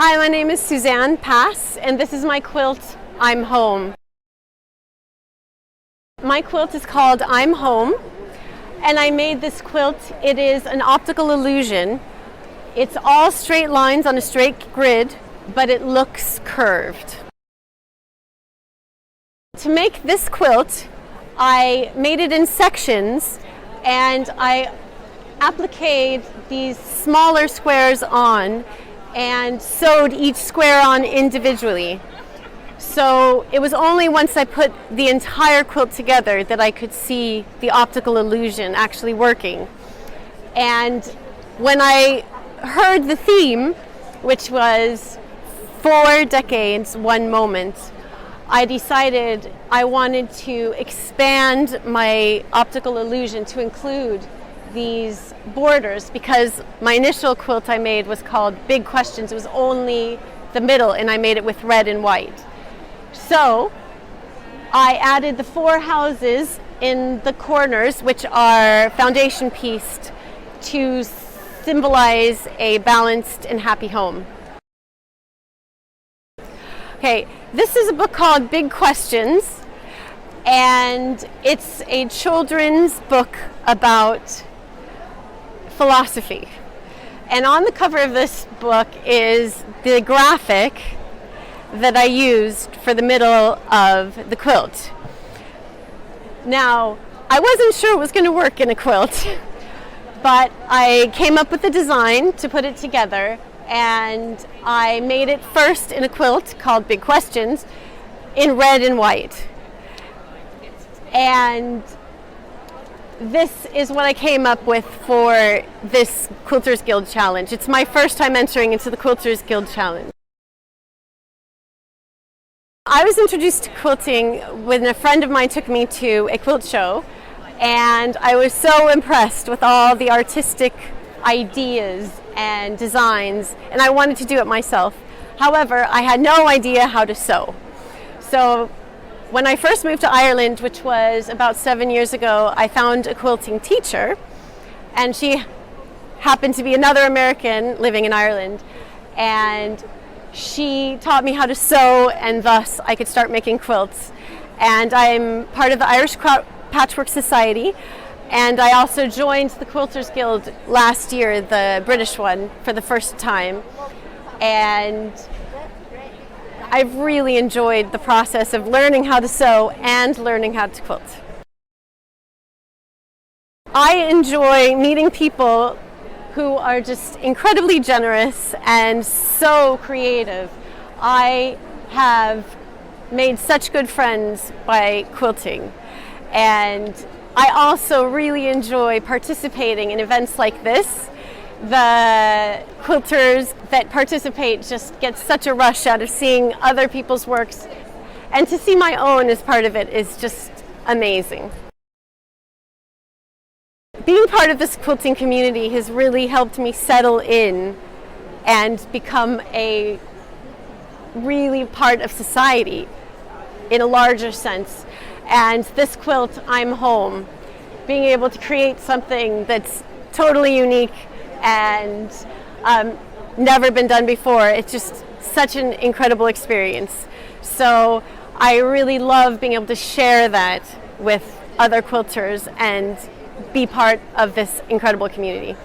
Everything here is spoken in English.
Hi, my name is Suzanne Pass, and this is my quilt, I'm Home. My quilt is called I'm Home, and I made this quilt. It is an optical illusion. It's all straight lines on a straight grid, but it looks curved. To make this quilt, I made it in sections, and I appliqued these smaller squares on and sewed each square on individually. So it was only once I put the entire quilt together that I could see the optical illusion actually working. And when I heard the theme, which was 4 decades, 1 moment, I decided I wanted to expand my optical illusion to include these borders, because my initial quilt I made was called Big Questions. It was only the middle, and I made it with red and white. So I added the 4 houses in the corners, which are foundation pieced to symbolize a balanced and happy home. Okay, this is a book called Big Questions, and it's a children's book about philosophy. And on the cover of this book is the graphic that I used for the middle of the quilt. Now, I wasn't sure it was going to work in a quilt, but I came up with a design to put it together, and I made it first in a quilt called Big Questions in red and white. And this is what I came up with for this Quilters Guild Challenge. It's my first time entering into the Quilters Guild Challenge. I was introduced to quilting when a friend of mine took me to a quilt show, and I was so impressed with all the artistic ideas and designs, and I wanted to do it myself. However, I had no idea how to sew. So when I first moved to Ireland, which was about 7 years ago, I found a quilting teacher, and she happened to be another American living in Ireland, and she taught me how to sew, and thus I could start making quilts. And I'm part of the Irish Patchwork Society, and I also joined the Quilters Guild last year, the British one, for the first time. And I've really enjoyed the process of learning how to sew and learning how to quilt. I enjoy meeting people who are just incredibly generous and so creative. I have made such good friends by quilting, and I also really enjoy participating in events like this. The quilters that participate just get such a rush out of seeing other people's works, and to see my own as part of it is just amazing. Being part of this quilting community has really helped me settle in and become a really part of society in a larger sense. And this quilt, I'm Home, being able to create something that's totally unique and never been done before, it's just such an incredible experience. So I really love being able to share that with other quilters and be part of this incredible community.